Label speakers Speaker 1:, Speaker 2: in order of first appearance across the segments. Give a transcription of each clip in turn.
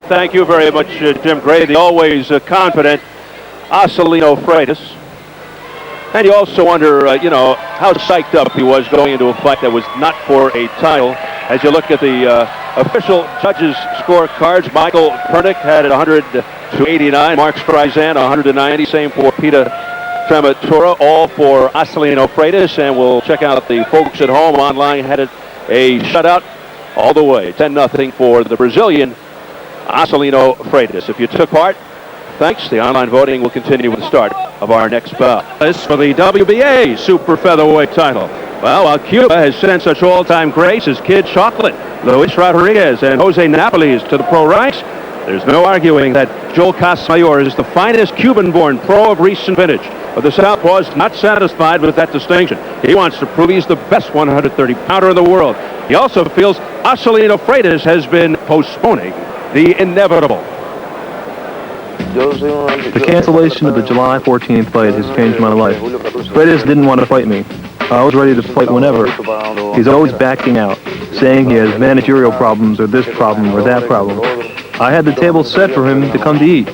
Speaker 1: Thank you very much, Jim Gray, the always confident Acelino Freitas. And you also wonder, how psyched up he was going into a fight that was not for a title. As you look at the official judges' scorecards, Michael Pernick had it 100-89, Mark Streisand 190, same for Peter Trematura, all for Acelino Freitas. And we'll check out the folks at home online, had it a shutout all the way, 10-0 for the Brazilian Acelino Freitas. If you took part, thanks. The online voting will continue with the start of our next bout. This for the WBA super featherweight title. Well, while Cuba has sent such all-time greats as Kid Chocolate, Luis Rodriguez, and Jose Napoles to the pro ranks, there's no arguing that Joel Casamayor is the finest Cuban-born pro of recent vintage. But the Southpaw is not satisfied with that distinction. He wants to prove he's the best 130-pounder in the world. He also feels Acelino Freitas has been postponing the inevitable.
Speaker 2: The cancellation of the July 14th fight has changed my life. Freitas didn't want to fight me. I was ready to fight whenever. He's always backing out, saying he has managerial problems or this problem or that problem. I had the table set for him to come to eat.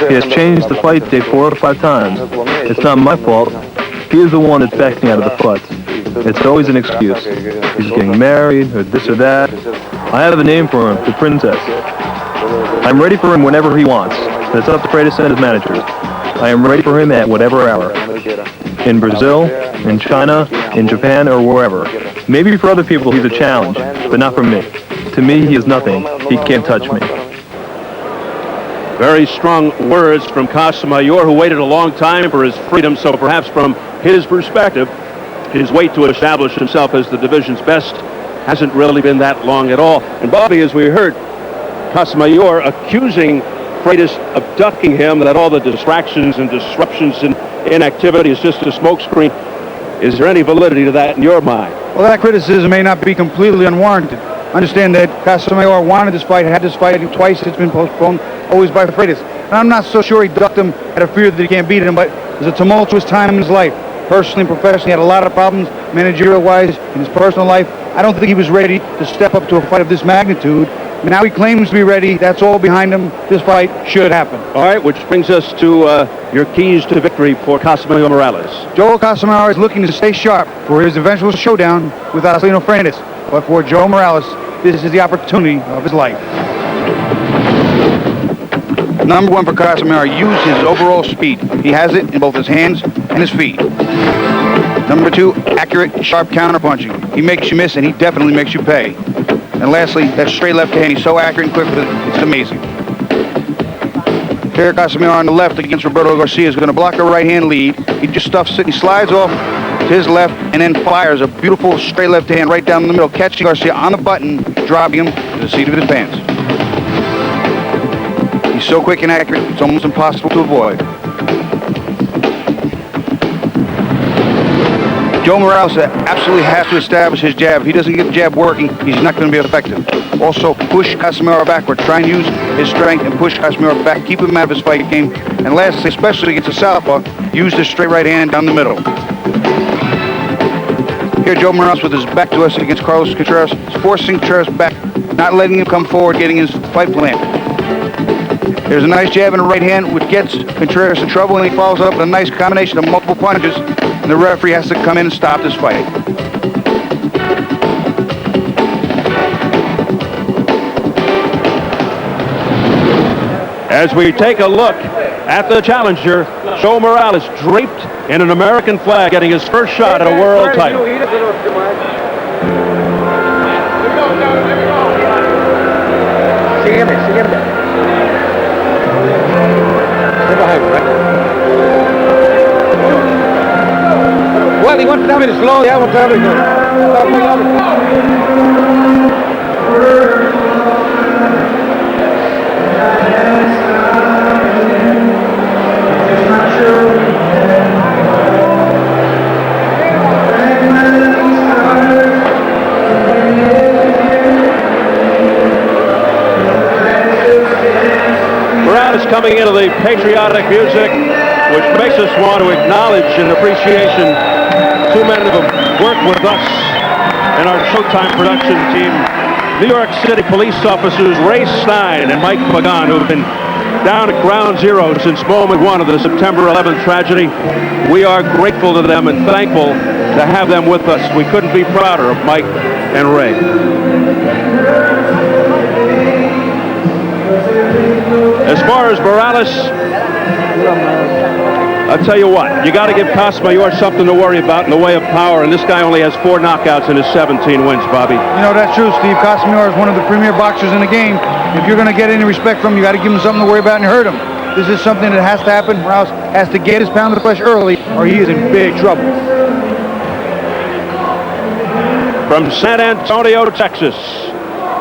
Speaker 2: He has changed the fight day 4 or 5 times. It's not my fault. He is the one that's backing out of the fights. It's always an excuse. He's getting married or this or that. I have a name for him, the Princess. I'm ready for him whenever he wants. That's up to Freitas and his managers. I am ready for him at whatever hour. In Brazil, in China, in Japan, or wherever. Maybe for other people he's a challenge, but not for me. To me, he is nothing. He can't touch me.
Speaker 1: Very strong words from Casamayor, who waited a long time for his freedom, so perhaps from his perspective, his wait to establish himself as the division's best hasn't really been that long at all. And Bobby, as we heard, Casamayor accusing Freitas of ducking him, that all the distractions and disruptions and inactivity is just a smokescreen. Is there any validity to that in your mind?
Speaker 3: Well, that criticism may not be completely unwarranted. Understand that Casamayor wanted this fight, had this fight twice. It's been postponed, always by Freitas. And I'm not so sure he ducked him out of fear that he can't beat him, but it was a tumultuous time in his life. Personally and professionally, he had a lot of problems, managerial-wise, in his personal life. I don't think he was ready to step up to a fight of this magnitude. Now he claims to be ready. That's all behind him. This fight should happen.
Speaker 1: All right, which brings us to your keys to victory for Casamayor Morales.
Speaker 3: Joel Casamayor is looking to stay sharp for his eventual showdown with Acelino Freitas. But for Joe Morales, this is the opportunity of his life. Number 1 for Casamayor, use his overall speed. He has it in both his hands and his feet. Number 2, accurate, sharp counterpunching. He makes you miss, and he definitely makes you pay. And lastly, that straight left hand, he's so accurate and quick with it, it's amazing. Here, Casamayor on the left against Roberto Garcia is going to block a right hand lead. He just stuffs it, he slides off to his left, and then fires a beautiful straight left hand right down the middle, catching Garcia on the button, dropping him to the seat of his pants. He's so quick and accurate, it's almost impossible to avoid. Joe Morales absolutely has to establish his jab. If he doesn't get the jab working, he's not going to be effective. Also, push Casamayor backward. Try and use his strength and push Casamayor back. Keep him out of his fight game. And lastly, especially against the southpaw, use the straight right hand down the middle. Here, Joe Morales with his back to us against Carlos Contreras. He's forcing Contreras back, not letting him come forward, getting his fight plan. There's a nice jab in the right hand, which gets Contreras in trouble, and he follows up with a nice combination of multiple punches, and the referee has to come in and stop this fight.
Speaker 1: As we take a look at the challenger, Joe Morales draped in an American flag, getting his first shot at a world title.
Speaker 3: Well, he wants to have it slow, yeah, wants to have it
Speaker 1: Morales coming into the patriotic music, which makes us want to acknowledge in appreciation 2 men who have worked with us and our Showtime production team New York City police officers Ray Stein and Mike Pagan, who've been down at ground zero since moment one of the September 11th tragedy. We are grateful to them and thankful to have them with us. We couldn't be prouder of Mike and Ray. As far as Morales, I'll tell you what, you got to give Casamayor something to worry about in the way of power, and this guy only has 4 knockouts in his 17 wins, Bobby.
Speaker 3: You know, that's true, Steve. Casamayor is one of the premier boxers in the game. If you're going to get any respect from him, you got to give him something to worry about and hurt him. This is something that has to happen. Morales has to get his pound of flesh early, or he is in big trouble.
Speaker 1: From San Antonio, Texas,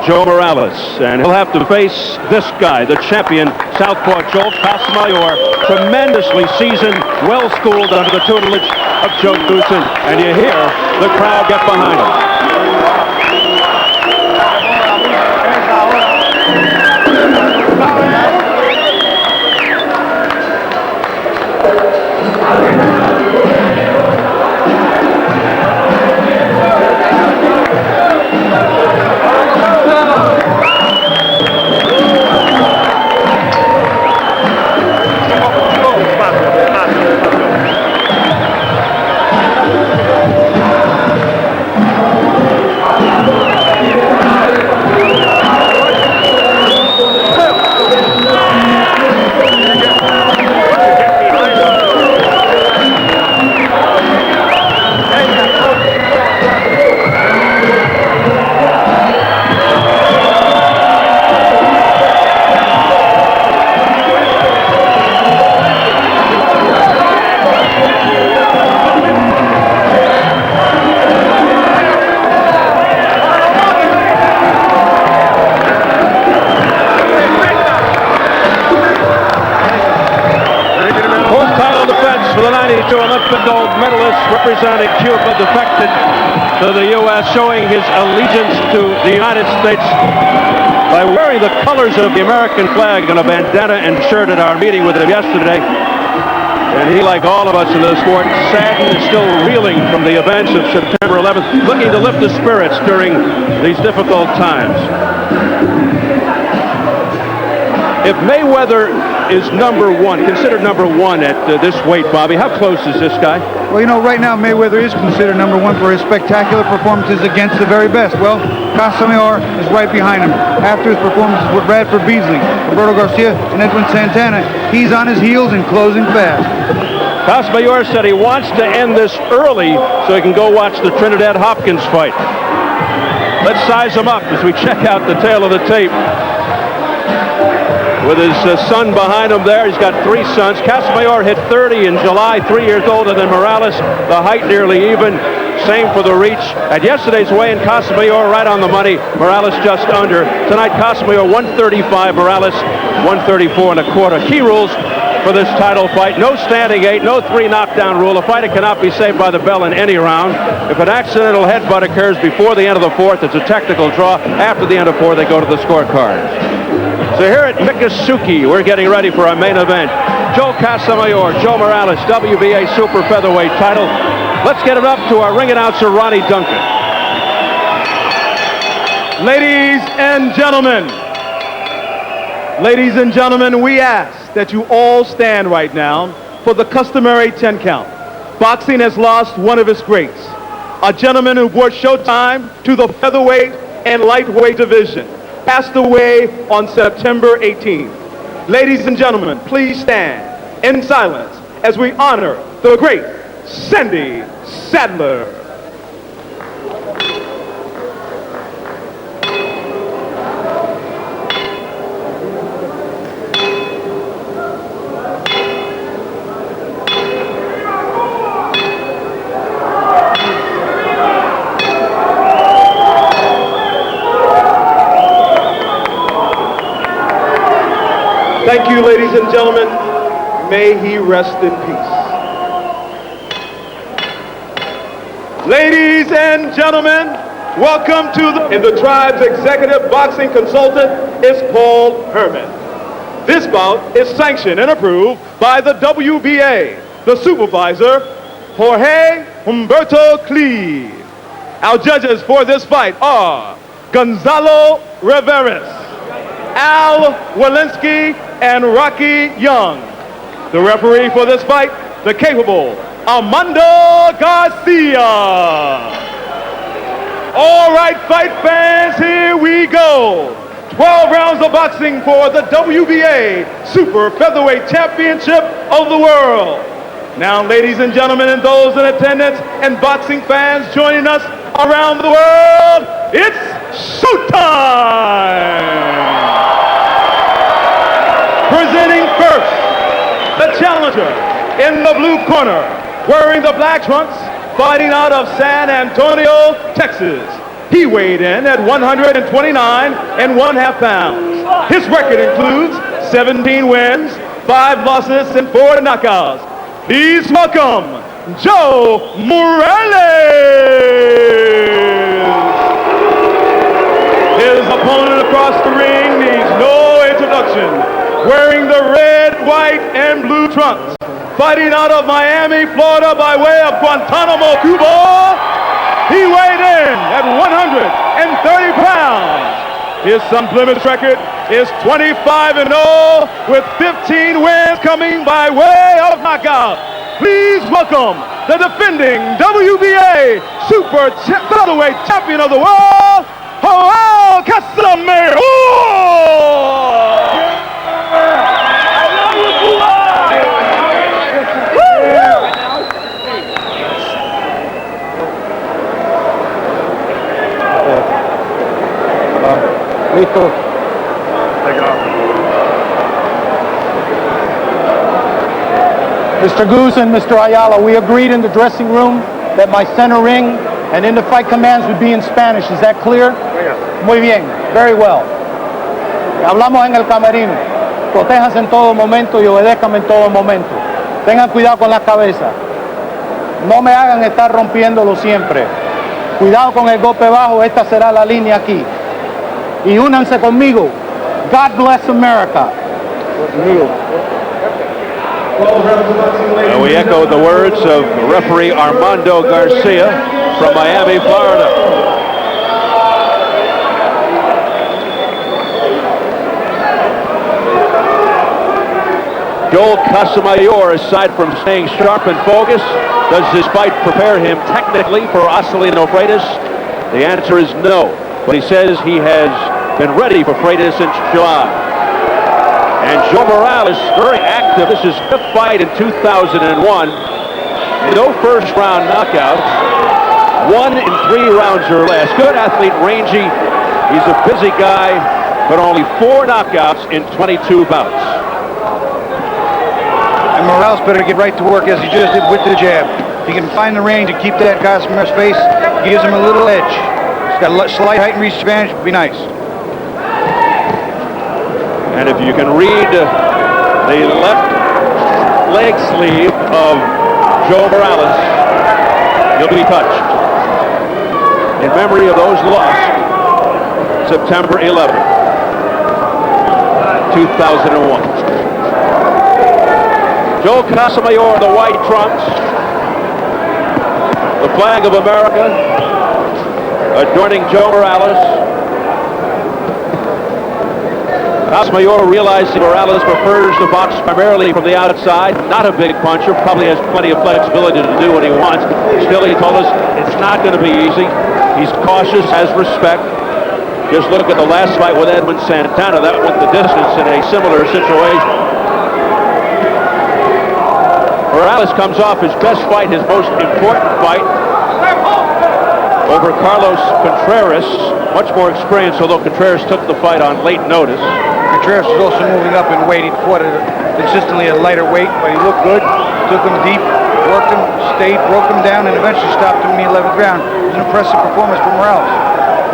Speaker 1: Joe Morales, and he'll have to face this guy, the champion, Southpaw Joel Casamayor, tremendously seasoned, well-schooled under the tutelage of Joe Goosen, and you hear the crowd get behind him. Olympic gold medalist representing Cuba defected to the U.S., showing his allegiance to the United States by wearing the colors of the American flag and a bandana and shirt at our meeting with him yesterday. And he, like all of us in the sport, saddened and still reeling from the events of September 11th, looking to lift the spirits during these difficult times. If Mayweather is considered number one at this weight, Bobby, how close is this guy?
Speaker 3: Well, you know, right now Mayweather is considered number one for his spectacular performances against the very best. Well, Casamayor is right behind him. After his performances with Bradford Beasley, Roberto Garcia, and Edwin Santana, he's on his heels and closing fast.
Speaker 1: Casamayor said he wants to end this early so he can go watch the Trinidad Hopkins fight. Let's size him up as we check out the tail of the tape. With his son behind him there, he's got 3 sons. Casamayor hit 30 in July, 3 years older than Morales. The height nearly even. Same for the reach. At yesterday's weigh-in, Casamayor right on the money. Morales just under. Tonight, Casamayor 135, Morales 134.25. Key rules for this title fight: no standing 8, no 3 knockdown rule. A fighter cannot be saved by the bell in any round. If an accidental headbutt occurs before the end of the 4th, it's a technical draw. After the end of 4, they go to the scorecard. So here at Miccosukee, we're getting ready for our main event. Joel Casamayor, Joe Morales, WBA Super Featherweight title. Let's get it up to our ring announcer, Ronnie Duncan.
Speaker 4: Ladies and gentlemen, we ask that you all stand right now for the customary 10 count. Boxing has lost one of its greats, a gentleman who brought Showtime to the featherweight and lightweight division. Passed away on September 18th. Ladies and gentlemen, please stand in silence as we honor the great Sandy Sadler. Thank you, ladies and gentlemen. May he rest in peace. Ladies and gentlemen, welcome to the tribe's executive boxing consultant is Paul Herman. This bout is sanctioned and approved by the WBA, the supervisor, Jorge Humberto Cleve. Our judges for this fight are Gonzalo Riveras, Al Walensky, and Rocky Young. The referee for this fight, the capable Armando Garcia. All right, fight fans, here we go. 12 rounds of boxing for the WBA Super Featherweight Championship of the world. Now, ladies and gentlemen, and those in attendance and boxing fans joining us around the world, it's showtime! Presenting first, the challenger in the blue corner, wearing the black trunks, fighting out of San Antonio, Texas. He weighed in at 129 1/2 pounds. His record includes 17 wins, 5 losses, and 4 knockouts. Please welcome Joe Morales. His opponent across the ring needs no introduction. Wearing the red, white, and blue trunks, fighting out of Miami, Florida by way of Guantanamo, Cuba. He weighed in at 130 pounds. His unblemished record is 25-0 with 15 wins coming by way of knockout. Please welcome the defending WBA Super Featherweight Champion of the World, Joel Casamayor.
Speaker 3: Listo.
Speaker 5: Mr. Goose and Mr. Ayala, we agreed in the dressing room that my center ring and in the fight commands would be in Spanish. Is that clear? Muy bien. Very well. Hablamos en el camerino. Protéjanse en todo momento y obedézcanme en todo momento. Tengan cuidado con la cabeza. No me hagan estar rompiéndolo siempre. Cuidado con el golpe bajo. Esta será la línea aquí. Y únanse conmigo. God bless America.
Speaker 1: We echo the words of referee Armando Garcia from Miami, Florida. Joel Casamayor, aside from staying sharp and focused, does this fight prepare him technically for Acelino Freitas? The answer is no, but he says he has been ready for Freitas since July. And Joe Morales, very active. This is his 5th fight in 2001. No first round knockouts. 1 in 3 rounds or less. Good athlete, rangy. He's a busy guy, but only 4 knockouts in 22 bouts.
Speaker 3: And Morales better get right to work as he just did with the jab. If he can find the range and keep that Casamayor's face, he gives him a little edge. He's got a slight height and reach advantage, would be nice.
Speaker 1: And if you can read the left leg sleeve of Joe Morales, you'll be touched. In memory of those lost September 11th, 2001. Joe Casamayor, the white trunks, the flag of America, adorning Joe Morales. Casamayor realizing Morales prefers to box primarily from the outside, not a big puncher, probably has plenty of flexibility to do what he wants. Still, he told us it's not going to be easy. He's cautious, has respect. Just look at the last fight with Edwin Santana. That went the distance in a similar situation. Morales comes off his best fight, his most important fight, over Carlos Contreras. Much more experienced, although Contreras took the fight on late notice.
Speaker 3: Contreras was also moving up in weight. He fought consistently at a lighter weight, but he looked good. Took him deep, worked him, stayed, broke him down, and eventually stopped him in the 11th round. It was an impressive performance from Morales.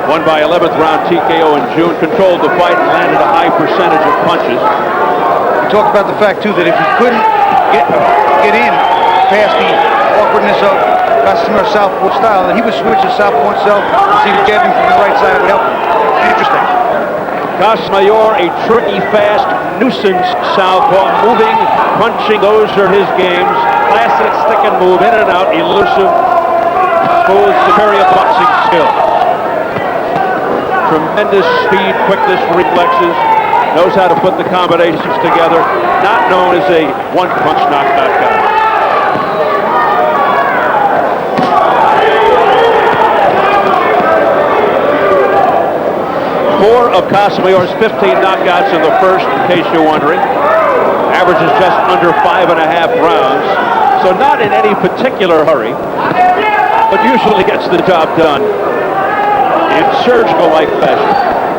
Speaker 1: Won by 11th round TKO in June, controlled the fight and landed a high percentage of punches.
Speaker 3: He talked about the fact, too, that if he couldn't get in past the awkwardness of Casamayor's southpaw style, that he would switch to southpaw himself and see the jabbing from the right side would help him. Interesting.
Speaker 1: Casamayor, a tricky, fast, nuisance southpaw, moving, punching, those are his games. Classic stick and move, in and out, elusive, full superior boxing skill. tremendous speed, quickness, reflexes, knows how to put the combinations together, not known as a one-punch knockout guy. Four of Casamayor's 15 knockouts in the first, in case you're wondering. Averages just under 5.5 rounds. So not in any particular hurry, but usually gets the job done in surgical-like fashion.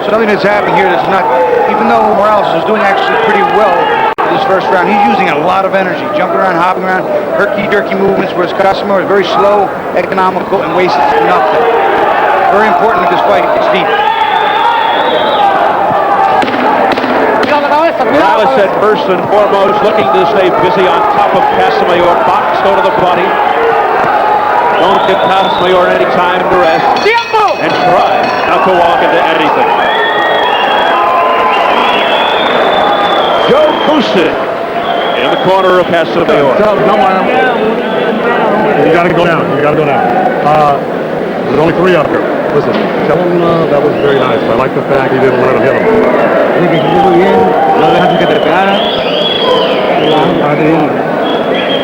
Speaker 3: Something that's happened here that's not, even though Morales is doing actually pretty well this first round, he's using a lot of energy, jumping around, hopping around, herky-jerky movements, whereas Casamayor is very slow, economical, and wastes nothing. Very important in this fight. It's deep.
Speaker 1: Morales said first and foremost, looking to stay busy on top of Casamayor, box go to the body. Don't give Casamayor any time to rest, and try not to walk into anything. Joe Kusik in the corner of Casamayor.
Speaker 6: You got to go down. You got to go down. There's only 3 up here. Listen, tell him that was very nice. I like the fact he didn't let him hit him.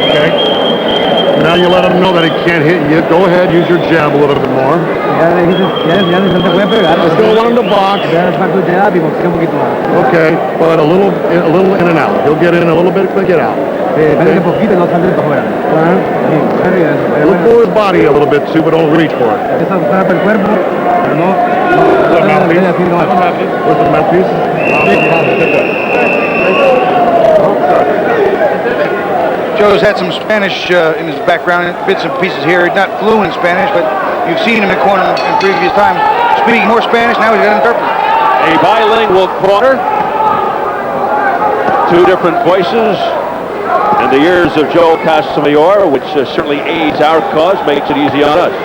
Speaker 6: Okay. Now you let him know that he can't hit you. Go ahead, use your jab a little bit more. Still want him to box. Okay, but a little in and out. He'll get in a little bit, but get out. Okay. Look for his body a little bit too, but don't reach for it. Where's the mouthpiece?
Speaker 3: Joe's had some Spanish in his background, bits and pieces here. He's not fluent in Spanish, but you've seen him in corner in previous times. Speaking more Spanish, now he's got an interpreter.
Speaker 1: A bilingual corner. 2 different voices. And the years of Joel Casamayor, which certainly aids our cause, makes it easy on us.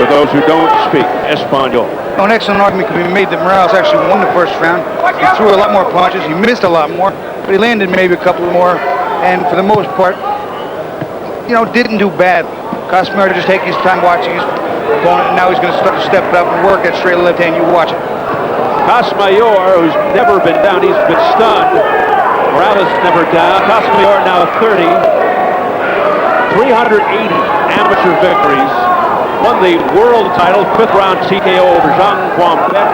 Speaker 1: For those who don't speak Espanol.
Speaker 3: An excellent argument could be made that Morales actually won the first round. He threw a lot more punches. He missed a lot more, but he landed maybe a couple more. And for the most part, didn't do bad. Casamayor just taking his time watching his opponent, and now he's going to start to step it up and work that straight left hand. You watch it.
Speaker 1: Casamayor, who's never been down, he's been stunned. Morales never down. Casamayor now 30. 380 amateur victories. Won the world title, 5th round TKO over Jean Kwambet,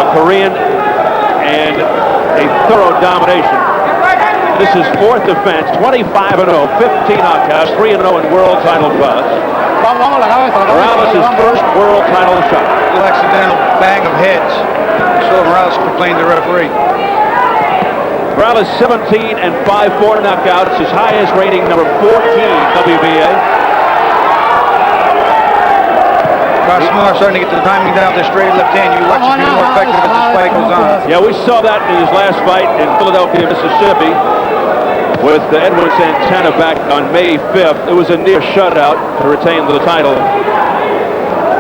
Speaker 1: a Korean, and a thorough domination. This is 4th defense, 25-0, 15 knockouts, 3-0 in world title bouts. Morales' first world title shot.
Speaker 3: A little accidental bang of heads. So Morales complained to the referee.
Speaker 1: Morales 17 and 5-4 knockouts, his highest rating, number 14 WBA.
Speaker 3: Casamayor starting to get the timing down with the straight left hand. You watch it be more effective as this fight goes on.
Speaker 1: Yeah, we saw that in his last fight in Philadelphia, Mississippi, with Edwin Santana back on May 5th. It was a near shutout to retain the title.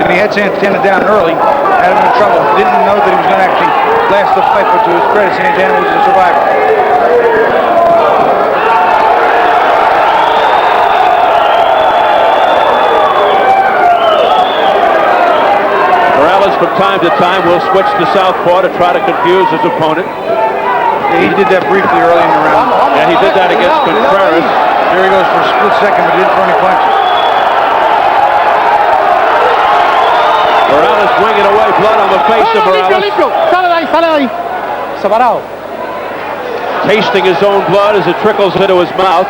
Speaker 3: And he had Santana down early, had him in trouble. Didn't know that he was going to actually last the fight, but to his credit, Santana was a survivor.
Speaker 1: Morales, from time to time, will switch to southpaw to try to confuse his opponent.
Speaker 3: Yeah, he did that briefly early in the round.
Speaker 1: Yeah, he did that against Contreras.
Speaker 3: There he goes for a split second, but didn't throw any punches.
Speaker 1: Morales winging away, blood on the face of Morales. Tasting his own blood as it trickles into his mouth.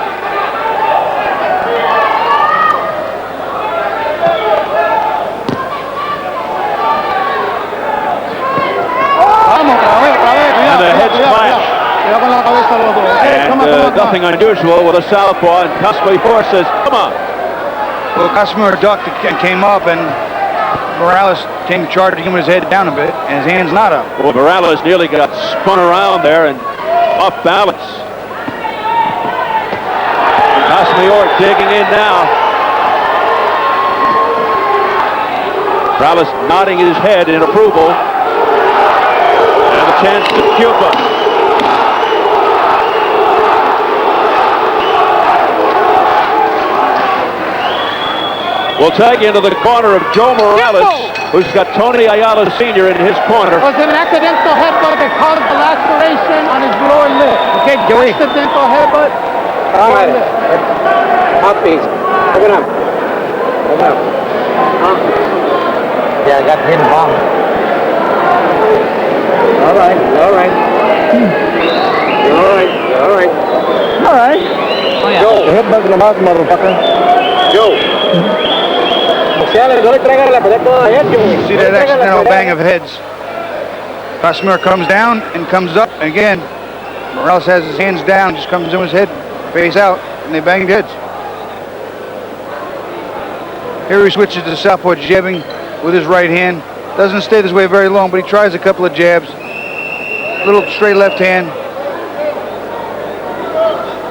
Speaker 1: And the heads clash. And nothing unusual with a southpaw, and Casamayor says, come on.
Speaker 3: Well, Casamayor ducked and came up, and Morales came charging him with his head down a bit, and his hand's not up.
Speaker 1: Well, Morales nearly got spun around there and off balance. Casamayor digging in now. Morales nodding his head in approval. And a chance to Cuba. We'll take you into the corner of Joe Morales. who's got Tony Ayala Sr. in his corner.
Speaker 5: It was an accidental headbutt that caused the laceration on his lower lip.
Speaker 7: Okay, Joey.
Speaker 5: Accidental headbutt.
Speaker 7: All right. Mouthpiece. Open up. Open up. Huh? Yeah, I got hit in the bottom. All right. All right. All right. All right.
Speaker 5: All right.
Speaker 7: Joe.
Speaker 5: The headbutt in the mouth, motherfucker.
Speaker 7: Joe.
Speaker 3: See that accidental bang of heads. Casamayor comes down and comes up, and again, Morales has his hands down, just comes in with his head face out, and they banged heads. Here he switches to southpaw jabbing with his right hand. Doesn't stay this way very long, but he tries a couple of jabs. Little straight left hand.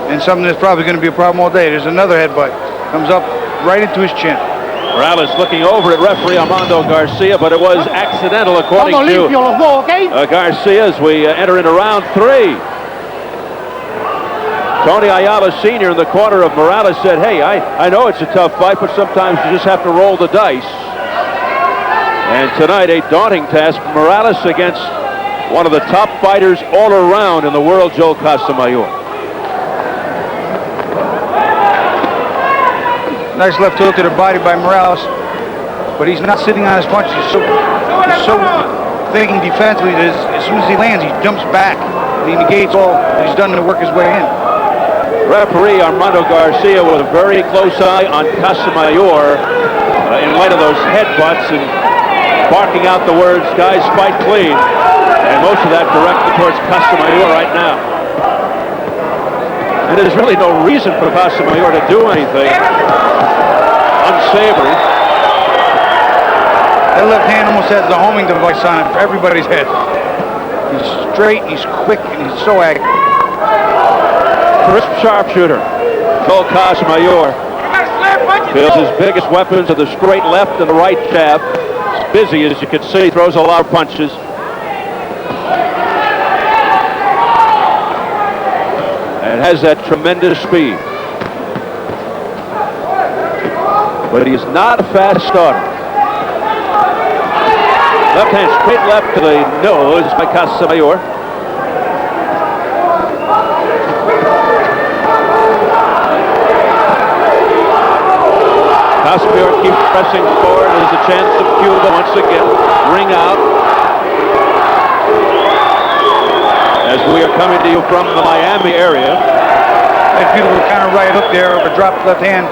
Speaker 3: And something that's probably going to be a problem all day. There's another headbutt. Comes up right into his chin.
Speaker 1: Morales looking over at referee Armando Garcia, but it was accidental according to Garcia as we enter into round 3. Tony Ayala Sr. in the corner of Morales said, hey, I know it's a tough fight, but sometimes you just have to roll the dice. And tonight, a daunting task for Morales against one of the top fighters all around in the world, Joel Casamayor.
Speaker 3: Nice left hook to the body by Morales, but he's not sitting on his punch. He's so thinking defensively that as soon as he lands, he jumps back. And he negates all that he's done to work his way in.
Speaker 1: Referee Armando Garcia with a very close eye on Casamayor in light of those headbutts and barking out the words, guys, fight clean. And most of that directed towards Casamayor right now. And there's really no reason for Casamayor to do anything unsavory.
Speaker 3: That left hand almost has the homing device on it for everybody's head. He's straight, he's quick, and he's so active.
Speaker 1: Crisp sharpshooter, Joel Casamayor. Feels his biggest weapons are the straight left and the right jab. He's busy, as you can see, throws a lot of punches. And has that tremendous speed. But he's not a fast starter. Left hand straight left to the nose by Casamayor. Casamayor keeps pressing forward. There's a chance of Cuba once again. Ring out. As we are coming to you from the Miami area.
Speaker 3: That beautiful counter right hook there, over dropped left hand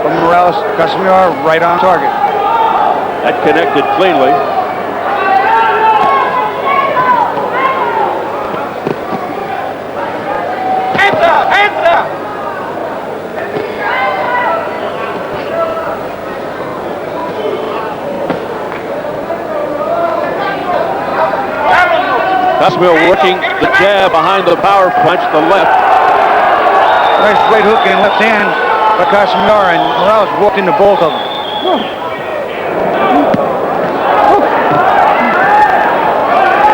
Speaker 3: from Morales. Casamayor right on target.
Speaker 1: That connected cleanly.
Speaker 7: Hands up! Hands up!
Speaker 1: Casamayor working the jab behind the power punch, the left.
Speaker 3: Nice right hook and left hand by Casamayor, and Morales walked into both of them.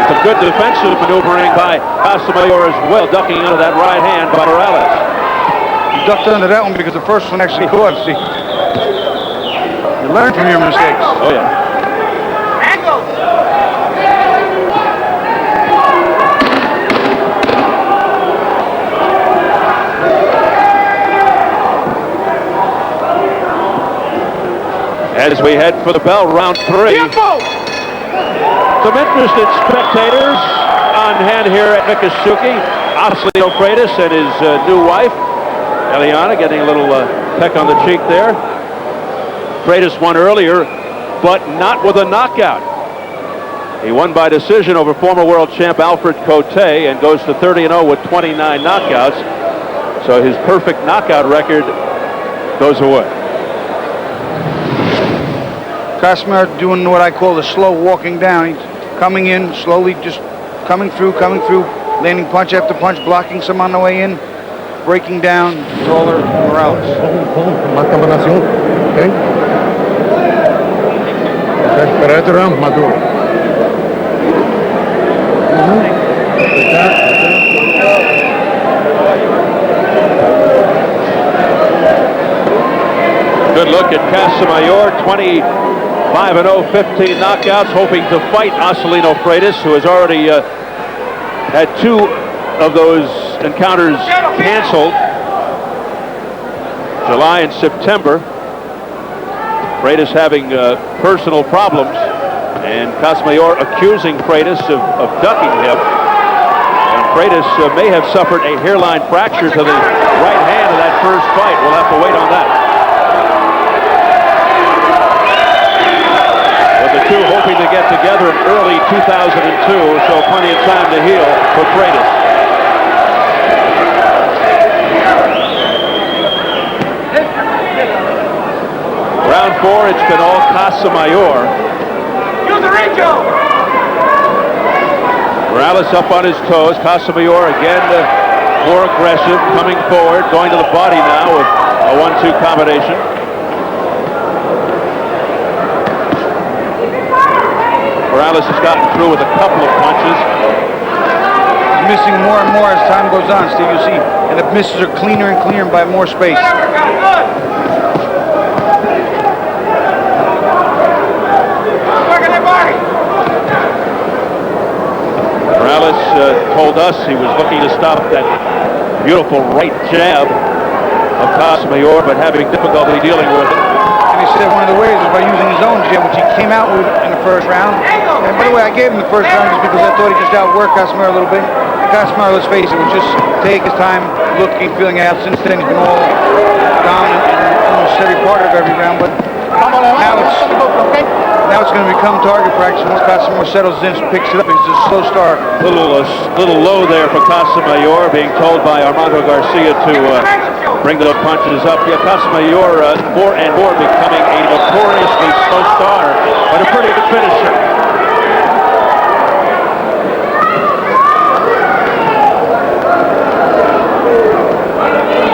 Speaker 1: It's a good defensive maneuvering by Casamayor as well, ducking under that right hand by Morales.
Speaker 3: He ducked under that one because the first one actually caught. See, you learn from your mistakes.
Speaker 1: Oh, yeah. As we head for the bell, round 3. Some interested spectators on hand here at Miccosukee. Oslio Freitas and his new wife, Eliana, getting a little peck on the cheek there. Freitas won earlier, but not with a knockout. He won by decision over former world champ Alfred Cote and goes to 30-0 with 29 knockouts. So his perfect knockout record goes away.
Speaker 3: Casamayor doing what I call the slow walking down. He's coming in slowly, just coming through, landing punch after punch, blocking some on the way in, breaking down brawler Morales.
Speaker 6: Más combinación. Okay. Pero este round más duro.
Speaker 1: Good look at Casamayor, 5-0, 15 knockouts, hoping to fight Marcelino Freitas, who has already had 2 of those encounters canceled, July and September. Freitas having personal problems, and Casamayor accusing Freitas of ducking him. And Freitas may have suffered a hairline fracture to the right hand in that first fight. We'll have to wait on that. But the two hoping to get together in early 2002, so plenty of time to heal for Freitas. Round 4, it's been all Casamayor. Morales up on his toes. Casamayor again more aggressive, coming forward, going to the body now with a 1-2 combination. Morales has gotten through with a couple of punches.
Speaker 3: He's missing more and more as time goes on, Steve. You see, and the misses are cleaner and cleaner by more space.
Speaker 1: Morales told us he was looking to stop that beautiful right jab of Casamayor, but having difficulty dealing with it.
Speaker 3: And he said one of the ways was by using his own jab, which he came out with in the first round. And by the way, I gave him the first round just because I thought he just outworked Casamayor a little bit. Casamayor, let's face it, would just take his time, looking, feeling out. Since then, he's been all dominant in almost every part of every round. But now it's going to become target practice. Once Casamayor settles in, picks it up, it's a slow start.
Speaker 1: Little low there for Casamayor, being told by Armando Garcia to bring the punches up. Yeah, Casamayor more and more becoming a notoriously slow starter, but a pretty good finisher.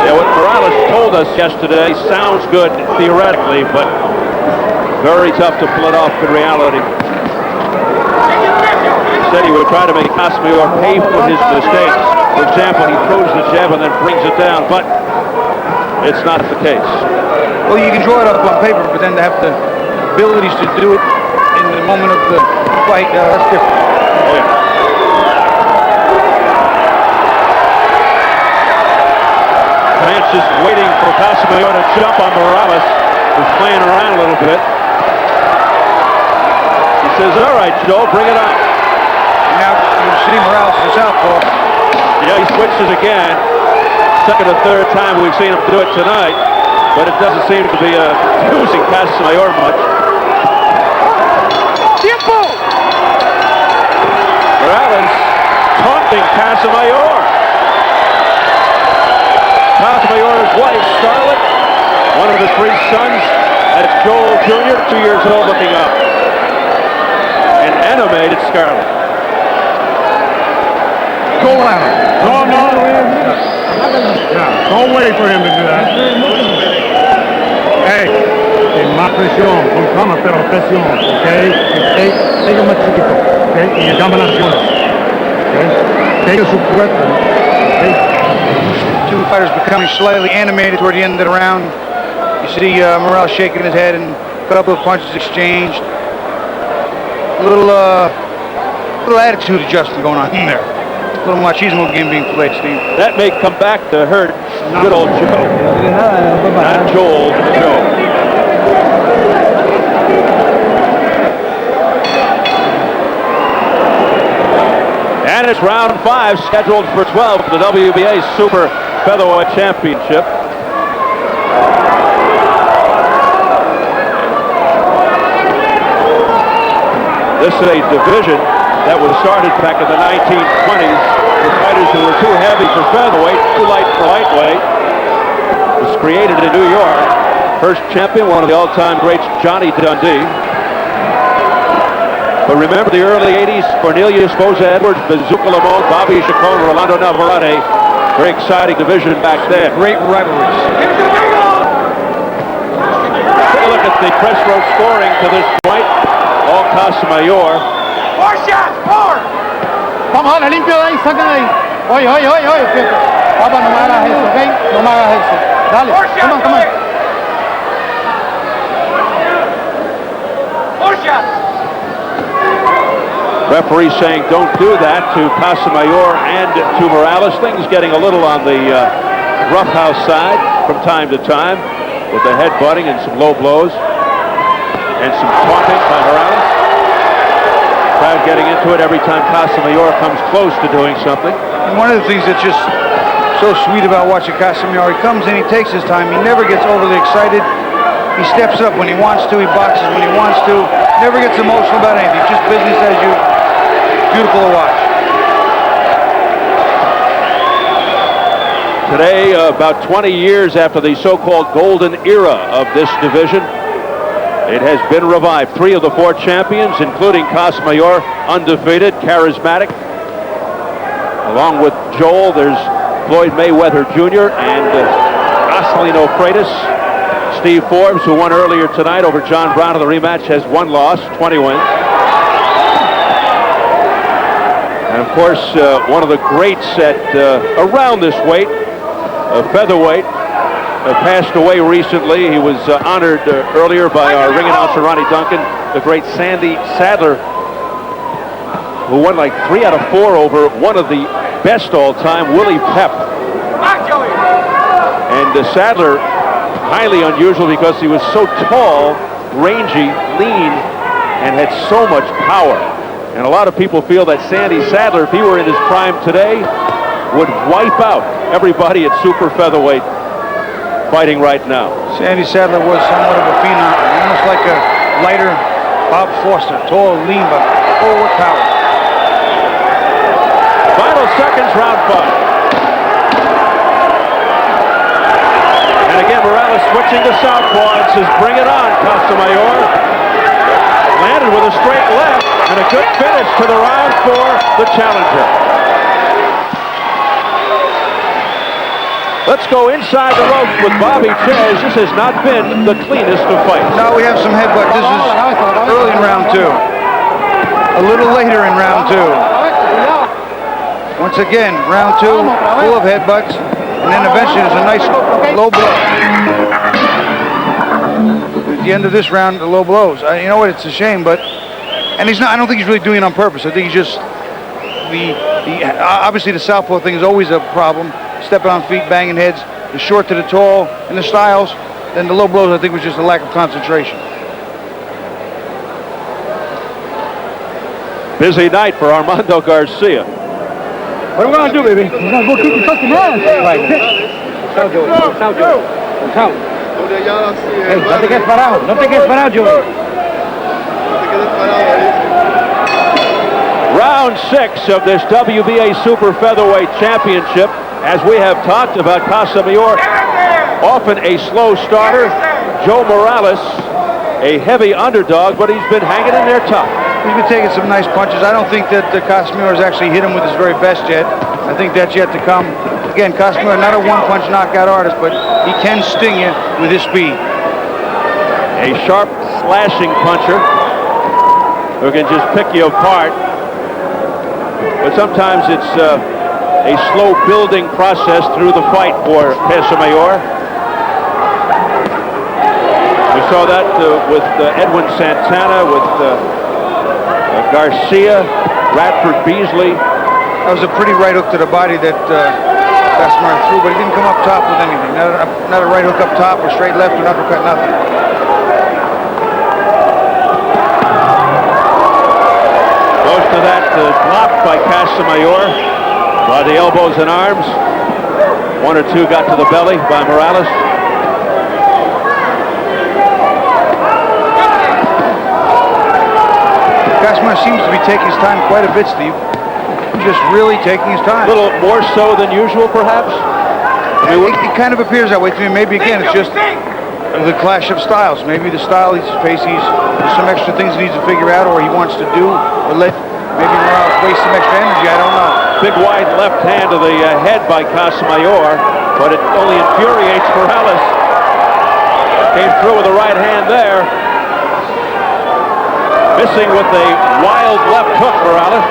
Speaker 1: Yeah, what Morales told us yesterday sounds good theoretically, but very tough to pull it off in reality. He said he would try to make Casamayor pay for his mistakes. For example, he throws the jab and then brings it down, but it's not the case.
Speaker 3: Well, you can draw it up on paper, but then to have the abilities to do it in the moment of the fight, that's different.
Speaker 1: Oh, yeah. Vance just waiting for Casamayor to jump on Morales, who's playing around a little bit. He says, all right, Joe, bring it on.
Speaker 3: Now you see Morales is southpaw.
Speaker 1: Yeah, he switches again. Second or third time we've seen him do it tonight, but it doesn't seem to be using Casamayor much. Tiempo! Morales taunting Casamayor. Casamayor's wife, Scarlett, one of the 3 sons, that's Joel Jr., 2 years old, looking up. An animated Scarlett.
Speaker 6: Go at him. No. Yeah, don't wait for him to do that. Hey, más presión, con calma, pero presión, okay? Take más chiquito, okay? Y combinaciones, okay? Take su cuerpo, okay?
Speaker 3: Two fighters becoming slightly animated toward the end of the round. You see Morales shaking his head and a couple of punches exchanged. A little attitude adjustment going on in there. A little machismo game being played, Steve.
Speaker 1: That may come back to hurt good old Joe. Not Joel, Joe. And it's round 5, scheduled for 12 for the WBA Super Featherweight Championship. This is a division that was started back in the 1920s with fighters who were too heavy for featherweight, too light for lightweight. It was created in New York. First champion, one of the all-time greats, Johnny Dundee. But remember the early 80s, Cornelius Boza Edwards, Bazooka Lamont, Bobby Chacon, Rolando Navarrete. Very exciting division back then.
Speaker 3: Great rivalries.
Speaker 1: Take a look at the press row scoring to this point. All Casamayor.
Speaker 5: Four shots, four. Vamos, ahora limpio de ahí, saca de ahí. Oye, fíjate. Papá, no me hagas eso, ¿ok? No me hagas eso. Dale, come on.
Speaker 1: Referee saying don't do that to Casamayor and to Morales. Things getting a little on the roughhouse side from time to time with the headbutting and some low blows and some taunting by Morales. Crowd getting into it every time Casamayor comes close to doing something.
Speaker 3: And one of the things that's just so sweet about watching Casamayor, he comes in, he takes his time, he never gets overly excited. He steps up when he wants to, he boxes when he wants to, never gets emotional about anything, just business as usual. Beautiful to watch.
Speaker 1: Today, about 20 years after the so-called golden era of this division, it has been revived. 3 of the 4 champions, including Casamayor, undefeated, charismatic. Along with Joel, there's Floyd Mayweather Jr. and Acelino Freitas. Steve Forbes, who won earlier tonight over John Brown in the rematch, has 1 loss, 20 wins. And of course, one of the greats at around this weight, featherweight, passed away recently. He was honored earlier by our ring announcer Ronnie Duncan, the great Sandy Sadler, who won like 3 out of 4 over one of the best all time, Willie Pep. And Sadler, highly unusual because he was so tall, rangy, lean, and had so much power. And a lot of people feel that Sandy Sadler, if he were in his prime today, would wipe out everybody at super featherweight fighting right now.
Speaker 3: Sandy Sadler was somewhat of a phenom, almost like a lighter Bob Foster, tall, lean, but full with power.
Speaker 1: Final seconds, round 5. And again, Morales switching to southpaw and says, bring it on, Casamayor. Landed with a straight left and a good finish to the round for the challenger. Let's go inside the ropes with Bobby Ches. This has not been the cleanest of fights.
Speaker 3: No, we have some headbutt. This is early in round 2. A little later in round 2. Once again, round 2, full of headbutts. And then eventually there's a nice low blow. At the end of this round, the low blows. You know what? It's a shame, but and he's not. I don't think he's really doing it on purpose. I think he's just obviously the southpaw thing is always a problem. Stepping on feet, banging heads, the short to the tall, and the styles. Then the low blows, I think, was just a lack of concentration.
Speaker 1: Busy night for Armando Garcia.
Speaker 5: What are we going to do, baby? We're going to go kick the fucking ass. Right. Hey, no te quedes parado. No te quedes parado, Joey.
Speaker 1: Round 6 of this WBA Super Featherweight Championship. As we have talked about, Casamayor, often a slow starter. Joe Morales, a heavy underdog, but he's been hanging in there tough.
Speaker 3: He's been taking some nice punches. I don't think that Casamayor has actually hit him with his very best yet. I think that's yet to come. Again, Casamayor, not a one-punch knockout artist, but he can sting you with his speed.
Speaker 1: A sharp slashing puncher who can just pick you apart. But sometimes it's a slow building process through the fight for Casamayor. We saw that with Edwin Santana, with Garcia, Radford Beasley.
Speaker 3: That was a pretty right hook to the body that Casamayor threw, but he didn't come up top with anything. Not a right hook up top or straight left or an uppercut, nothing.
Speaker 1: Most of that blocked by Casamayor by the elbows and arms. 1 or 2 got to the belly by Morales.
Speaker 3: Casamayor seems to be taking his time quite a bit, Steve. Just really taking his time.
Speaker 1: A little more so than usual, perhaps?
Speaker 3: I mean, it kind of appears that way to me. Maybe, again, it's just the clash of styles. Maybe the style he's facing, there's some extra things he needs to figure out or he wants to do, or let maybe Morales waste some extra energy. I don't know.
Speaker 1: Big wide left hand to the head by Casamayor, but it only infuriates Morales. Came through with the right hand there. Missing with a wild left hook, Morales.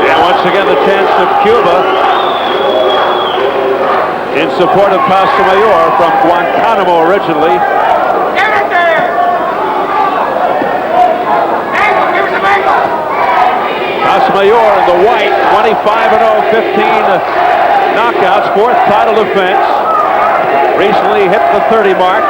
Speaker 1: And once again, the chance of Cuba in support of Casamayor from Guantanamo originally. Casamayor in the white, 25-0, 15 knockouts, fourth title defense. Recently hit the 30 mark.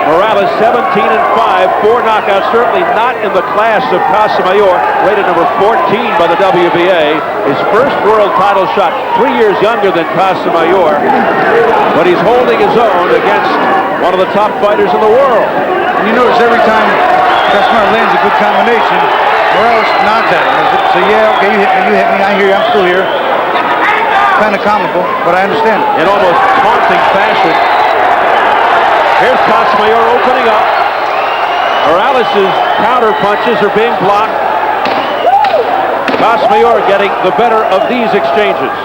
Speaker 1: Morales 17-5, 4 knockouts, certainly not in the class of Casamayor, rated number 14 by the WBA. His first world title shot, 3 years younger than Casamayor, but he's holding his own against one of the top fighters in the world.
Speaker 3: And you notice every time Casamayor lands a good combination, Morales nods at him. So yeah, okay, you hit me, I hear you, I'm still here. Kind of comical, but I understand it.
Speaker 1: In almost taunting fashion. Here's Casamayor opening up. Morales' counter punches are being blocked. Casamayor getting the better of these exchanges.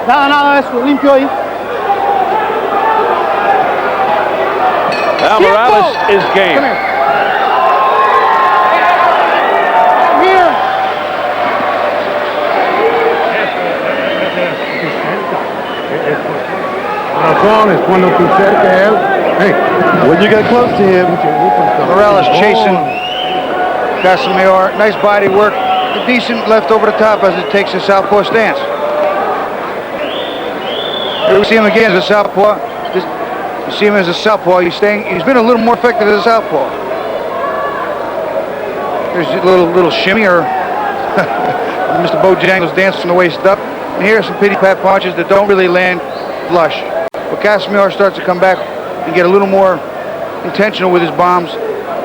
Speaker 5: Nada, eso, limpio ahí.
Speaker 1: Now Morales is game.
Speaker 6: Razón es cuando tú cerca a él. Hey, when you get close to him,
Speaker 3: Morales chasing Casamayor. Nice body work. A decent left over the top as it takes a southpaw stance. Here we see him again as a southpaw. You see him as a southpaw. He's been a little more effective as a southpaw. There's a little shimmy or Mr. Bojangles dancing from the waist up. And here are some pity pat punches that don't really land flush. But Casamayor starts to come back and get a little more intentional with his bombs.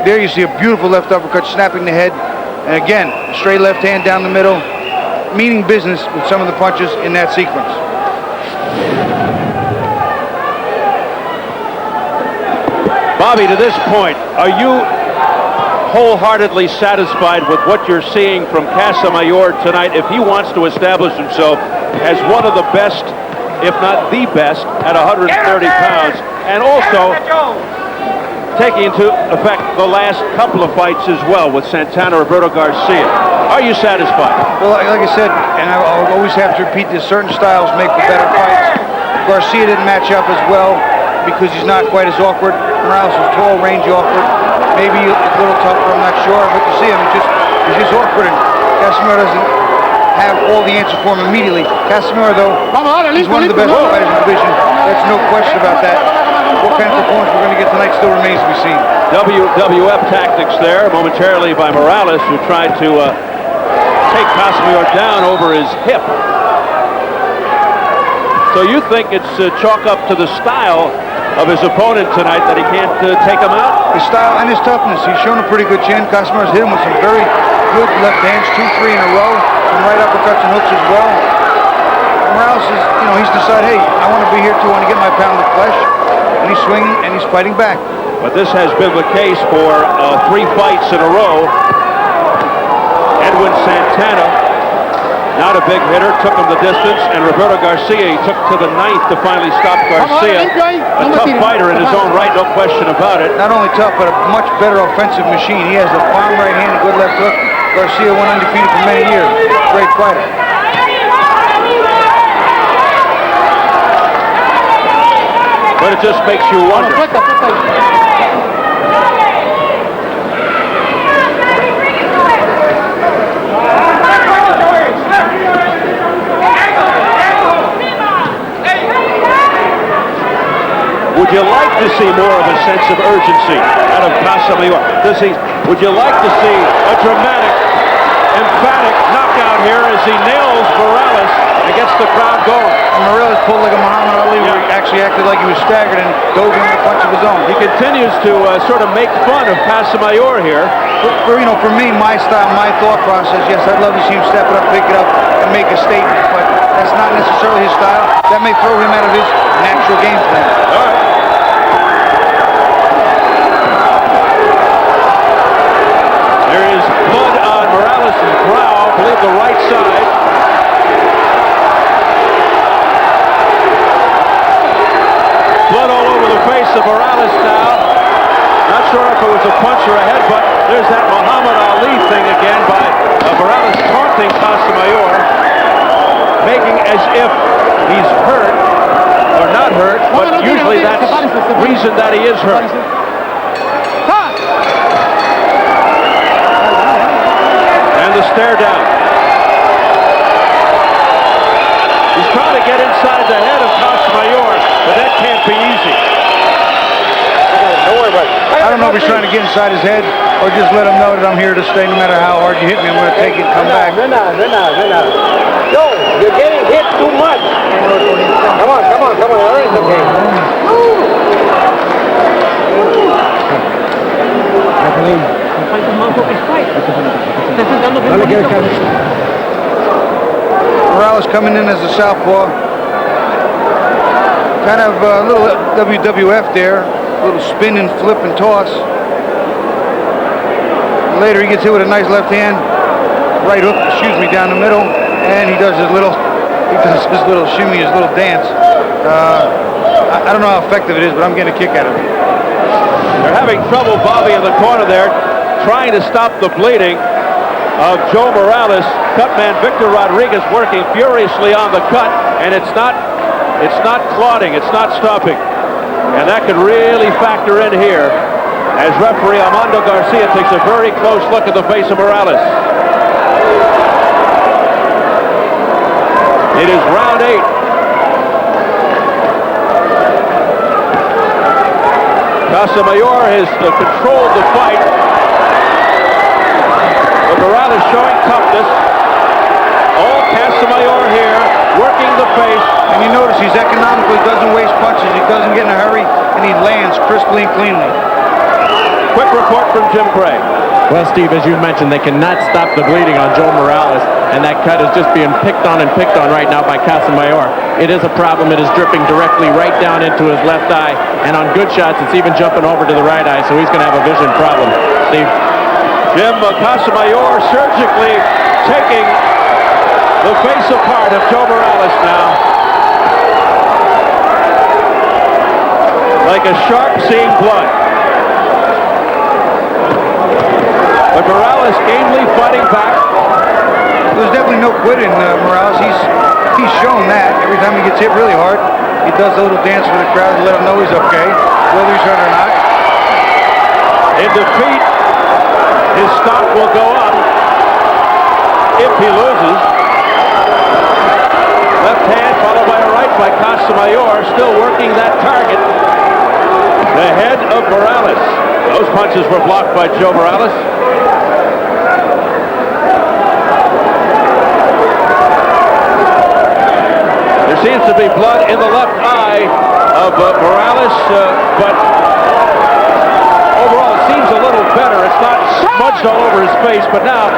Speaker 3: There you see a beautiful left uppercut snapping the head. And again, a straight left hand down the middle, meaning business with some of the punches in that sequence.
Speaker 1: Bobby, to this point, are you wholeheartedly satisfied with what you're seeing from Casamayor tonight if he wants to establish himself as one of the best, if not the best, at 130 pounds, and also taking into effect the last couple of fights as well with Santana, Roberto Garcia? Are you satisfied?
Speaker 3: Well, like I said, and I'll always have to repeat this, certain styles make for better fights. Garcia didn't match up as well because he's not quite as awkward. Morales is tall, rangy, awkward. Maybe a little tougher, I'm not sure, but to see him, he's just awkward, and Casamayor doesn't have all the answers for him immediately. Casamayor, though, he's one of the best fighters in the division. There's no question about that. What kind of performance we're going to get tonight still remains to be seen.
Speaker 1: WWF tactics there momentarily by Morales, who tried to take Casamayor down over his hip. So you think it's chalk up to the style of his opponent tonight that he can't take him out?
Speaker 3: His style and his toughness. He's shown a pretty good chin. Casamayor's hit him with some very good left hands, 2-3 in a row. Some right uppercuts and hooks as well. Morales is, he's decided, hey, I want to be here too. I want to get my pound of flesh. And he's swinging and he's fighting back.
Speaker 1: But this has been the case for 3 fights in a row. Edwin Santana, not a big hitter, took him the distance, and Roberto Garcia, he took to the 9th to finally stop Garcia. A tough fighter in his own right, no question about it.
Speaker 3: Not only tough, but a much better offensive machine. He has a palm right hand, a good left hook. Garcia went undefeated for many years. Great fighter.
Speaker 1: But it just makes you wonder. Would you like to see more of a sense of urgency out of Casamayor? Would you like to see a dramatic, emphatic knockout here as he nails Morales and gets the crowd going?
Speaker 3: Morales pulled like a Muhammad Ali, where he actually acted like he was staggered and dove in with a punch of his own.
Speaker 1: He continues to sort of make fun of Casamayor here.
Speaker 3: For me, my style, my thought process, yes, I'd love to see him step it up, pick it up, and make a statement, but that's not necessarily his style. That may throw him out of his natural game plan.
Speaker 1: All right. There is blood on Morales' brow, I believe the right side. Blood all over the face of Morales now. Not sure if it was a punch or a headbutt. There's that Muhammad Ali thing again by Morales taunting Casamayor, making as if he's hurt. or not hurt, but usually that's reason that he is hurt. And the stare down. He's trying to get inside the head of Casamayor, but that can't be easy.
Speaker 3: I don't know if he's trying to get inside his head or just let him know that I'm here to stay. No matter how hard you hit me, I'm going to take it and come back.
Speaker 7: No, you're getting hit too much. Come on. It's okay.
Speaker 3: Morales coming in as a southpaw. Kind of a little WWF there. A little spin and flip and toss. Later he gets hit with a nice left hand. Right hook, down the middle. And he does his little shimmy, his little dance. I don't know how effective it is, but I'm getting a kick out of it.
Speaker 1: They're having trouble, Bobby, in the corner there, trying to stop the bleeding of Joe Morales. Cutman Victor Rodriguez working furiously on the cut, and it's not clotting, it's not stopping. And that could really factor in here as referee Armando Garcia takes a very close look at the face of Morales. It is round 8. Casamayor has controlled the fight, but Morales showing toughness. All Casamayor here, working the face.
Speaker 3: And you notice he's economical, he doesn't waste punches, he doesn't get in a hurry, and he lands crisply and cleanly.
Speaker 1: Quick report from Jim Craig.
Speaker 8: Well, Steve, as you mentioned, they cannot stop the bleeding on Joe Morales, and that cut is just being picked on right now by Casamayor. It is a problem. It is dripping directly right down into his left eye, and on good shots, it's even jumping over to the right eye, so he's going to have a vision problem. Steve?
Speaker 1: Jim, Casamayor surgically taking the face apart of Joe Morales now. Like a shark seeing blood. But Morales gamely fighting back.
Speaker 3: There's definitely no quitting Morales. He's shown that. Every time he gets hit really hard, he does a little dance for the crowd to let him know he's okay, whether he's hurt or not.
Speaker 1: In defeat, his stock will go up if he loses. Left hand followed by a right by Casamayor, still working that target. The head of Morales. Those punches were blocked by Joe Morales. There seems to be blood in the left eye of Morales, but overall it seems a little better. It's not smudged all over his face, but now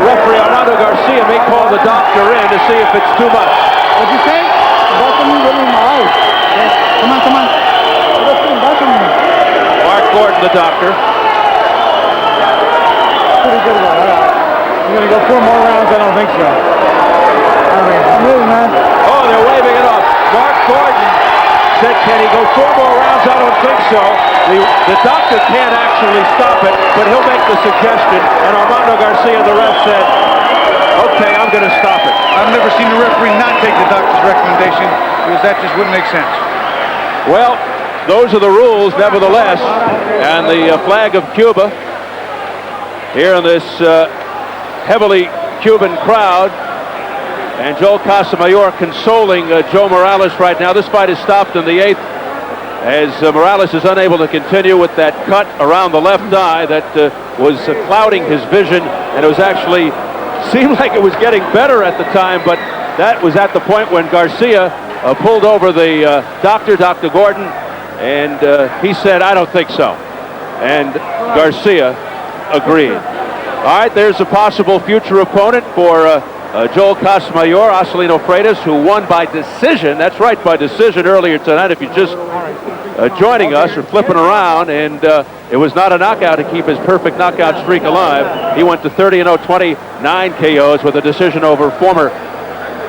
Speaker 1: referee Armando Garcia may call the doctor in to see if it's too much.
Speaker 5: What'd you say? Come on.
Speaker 1: Mark Gordon, the doctor.
Speaker 5: Pretty good one. You gonna go 4 more rounds? I don't think so. I'm really, man.
Speaker 1: Oh, they're waving it off. Mark Gordon said, can he go 4 more rounds? I don't think so. The doctor can't actually stop it, but he'll make the suggestion. And Armando Garcia, the ref, said, okay, I'm going to stop it.
Speaker 3: I've never seen a referee not take the doctor's recommendation because that just wouldn't make sense.
Speaker 1: Well, those are the rules, nevertheless. And the flag of Cuba here in this heavily Cuban crowd. And Joel Casamayor consoling Joe Morales right now. This fight is stopped in the 8th as Morales is unable to continue with that cut around the left eye that was clouding his vision, and it was actually seemed like it was getting better at the time, but that was at the point when Garcia pulled over the Dr. Gordon, and he said, I don't think so. And Garcia agreed. All right, there's a possible future opponent for Joel Casamayor, Acelino Freitas, who won by decision. That's right, by decision earlier tonight. If you're just joining us or flipping around, and it was not a knockout to keep his perfect knockout streak alive. He went to 30-0, 29 KOs with a decision over former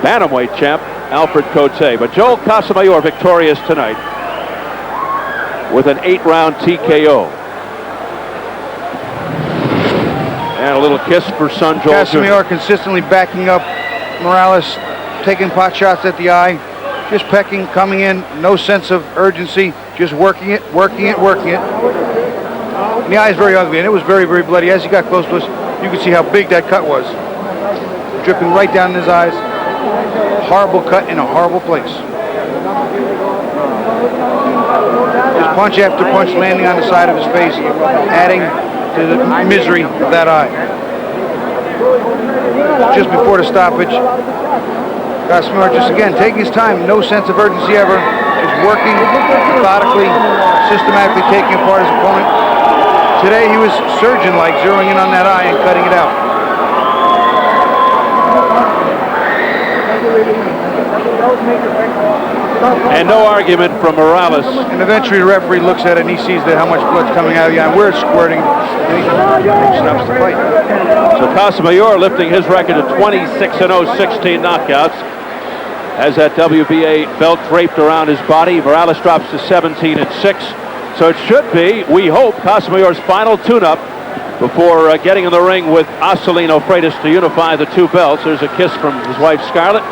Speaker 1: bantamweight champ Alfred Cote. But Joel Casamayor victorious tonight with an 8-round TKO. And a little kiss for son Joel.
Speaker 3: Casamayor consistently backing up Morales, taking pot shots at the eye. just pecking, coming in, no sense of urgency, just working it. And the eye is very ugly, and it was very, very bloody. As he got close to us, you could see how big that cut was. Dripping right down in his eyes. Horrible cut in a horrible place. Just punch after punch landing on the side of his face, adding to the misery of that eye. Just before the stoppage, Casamayor just again taking his time, no sense of urgency ever, just working methodically, systematically taking apart his opponent. Today he was surgeon-like, zeroing in on that eye and cutting it out.
Speaker 1: And no argument from Morales.
Speaker 3: And eventually the referee looks at it and he sees that how much blood's coming out of the eye, where it's squirting, and he stops the fight.
Speaker 1: So Casamayor lifting his record to 26-0, 16 knockouts. Has that WBA belt draped around his body. Morales drops to 17-6. So it should be, we hope, Casamayor's final tune-up before getting in the ring with Acelino Freitas to unify the two belts. There's a kiss from his wife, Scarlett.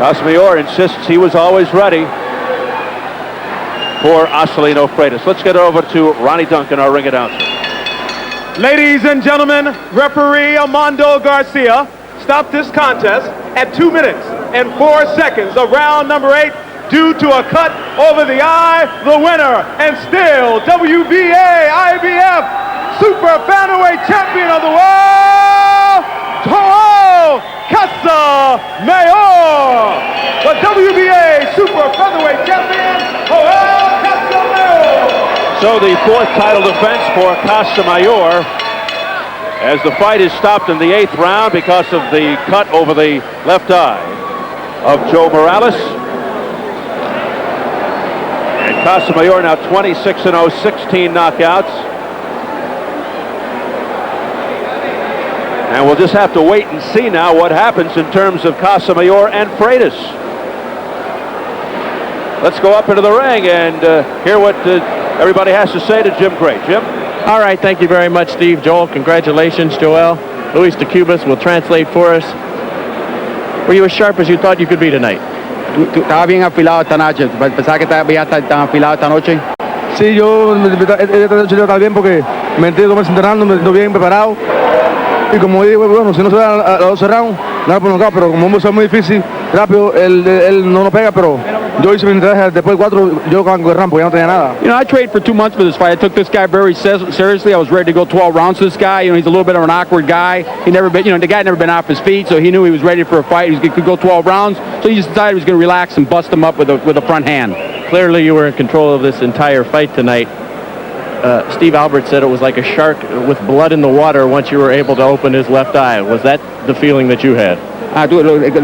Speaker 1: Casamayor insists he was always ready for Acelino Freitas. Let's get over to Ronnie Duncan, our ring announcer.
Speaker 4: Ladies and gentlemen, referee Armando Garcia stopped this contest at 2 minutes and 4 seconds of round number 8 due to a cut over the eye. The winner and still WBA IBF Super Featherweight Champion of the world, Joel Casamayor. The WBA Super Featherweight Champion, Joel Casamayor.
Speaker 1: So the fourth title defense for Casamayor, as the fight is stopped in the 8th round because of the cut over the left eye of Joe Morales. And Casamayor now 26-0, 16 knockouts. And we'll just have to wait and see now what happens in terms of Casamayor and Freitas. Let's go up into the ring and hear what everybody has to say to Jim Gray. Jim?
Speaker 8: All right, thank you very much, Steve. Joel, congratulations, Joel. Luis de Cubas will translate for us. Were you as sharp as you thought you could be tonight?
Speaker 9: Estaba bien afilado esta noche. Pensaba que había estado tan afilado esta noche.
Speaker 2: Sí, yo estaba bien porque me metí 2 meses entrenando, me siento bien preparado. Y como digo, bueno, si no se da a los 12 rounds, nada por nocaut, pero como es muy difícil, rápido, él no nos pega, pero yo hice mi estrategia, después de 4, yo con el rampo, ya no tenía nada.
Speaker 9: You know, I trained for 2 months for this fight. I took this guy very seriously. I was ready to go 12 rounds with this guy. You know, he's a little bit of an awkward guy. He never been, you know, the guy had never been off his feet, so he knew he was ready for a fight. He could go 12 rounds, so he just decided he was going to relax and bust him up with a front hand.
Speaker 8: Clearly you were in control of this entire fight tonight. Steve Albert said it was like a shark with blood in the water once you were able to open his left eye. Was that the feeling that you had?
Speaker 9: Tú,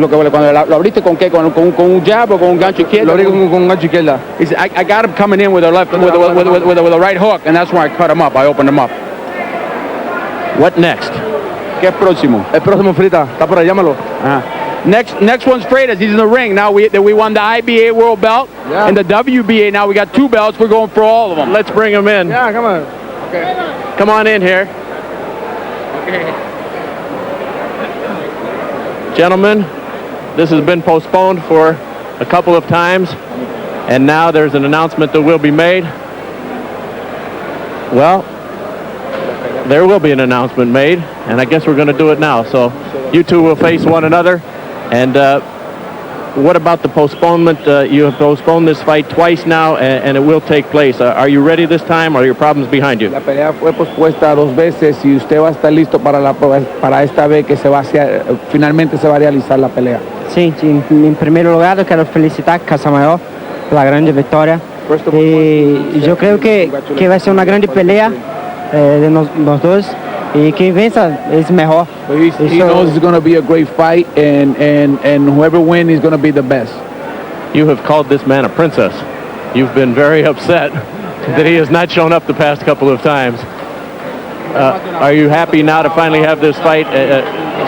Speaker 9: cuando lo abriste con qué, con un jab o con un gancho izquierdo.
Speaker 2: Lo abrí con un gancho izquierda.
Speaker 9: I got him coming in with a left, with a right hook, and that's when I cut him up. I opened him up.
Speaker 8: What next?
Speaker 9: ¿Qué es próximo?
Speaker 2: El próximo Frita, está por ahí, llámalo.
Speaker 9: Next one's Freitas. He's in the ring. Now we won the IBA world belt and the WBA. Now we got 2 belts. We're going for all of them.
Speaker 8: Let's bring him in.
Speaker 2: Yeah, come on.
Speaker 9: Okay.
Speaker 8: Come on in here.
Speaker 9: Okay.
Speaker 8: Gentlemen, this has been postponed for a couple of times, and now there's an announcement that will be made. Well, there will be an announcement made, and I guess we're going to do it now. So you two will face one another. And what about the postponement? You have postponed this fight twice now, and it will take place. Are you ready this time, or are your problems behind you?
Speaker 9: La pelea fue pospuesta 2 veces y usted va a estar listo para esta vez que finalmente se va a realizar la pelea.
Speaker 10: Sim, em primeiro lugar eu quero felicitar Casamayor pela grande vitória e eu creio que vai ser uma grande pelea de nós dois e quem vença é melhor.
Speaker 9: He knows it's going to be a great fight and whoever wins is going to be the best.
Speaker 8: You have called this man a princess. You've been very upset that he has not shown up the past couple of times. Are you happy now to finally have this fight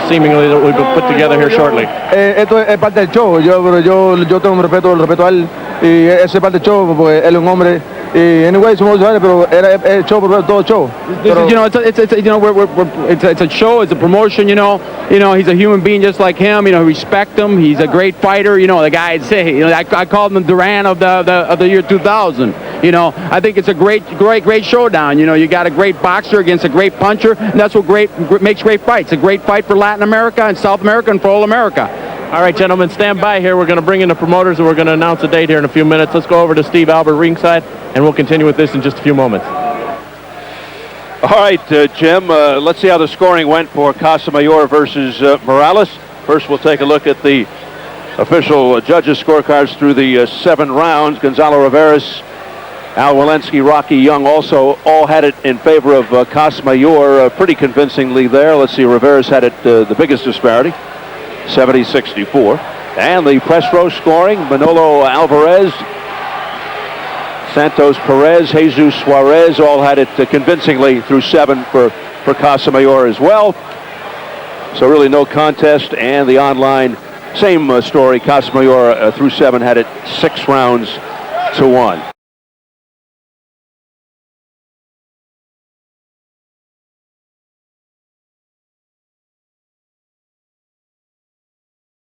Speaker 8: seemingly that we've put together here shortly?
Speaker 2: Esto es parte del show. Yo tengo respeto a él y eso es parte del show porque él es un hombre Y anyway, somos jóvenes, pero era el show por todo el show. Pero,
Speaker 9: You know, it's a show, it's a promotion. You know, he's a human being just like him. You know, respect him. He's a great fighter. You know, the guy I'd say, you know, I called him the Duran of the year 2000. You know, I think it's a great showdown. You know, you got a great boxer against a great puncher, and that's what makes great fights. A great fight for Latin America and South America and for all America.
Speaker 8: All right, gentlemen, stand by here. We're going to bring in the promoters, and we're going to announce a date here in a few minutes. Let's go over to Steve Albert ringside, and we'll continue with this in just a few moments.
Speaker 1: All right, Jim, let's see how the scoring went for Casamayor versus Morales. First, we'll take a look at the official judges' scorecards through the 7 rounds. Gonzalo Riveras, Al Walensky, Rocky Young also all had it in favor of Casamayor pretty convincingly there. Let's see, Riveras had it the biggest disparity, 70-64. And the press row scoring, Manolo Alvarez, Santos Perez, Jesus Suarez all had it convincingly through 7 for Casamayor as well. So really no contest. And the online, same story. Casamayor through 7 had it 6 rounds to 1.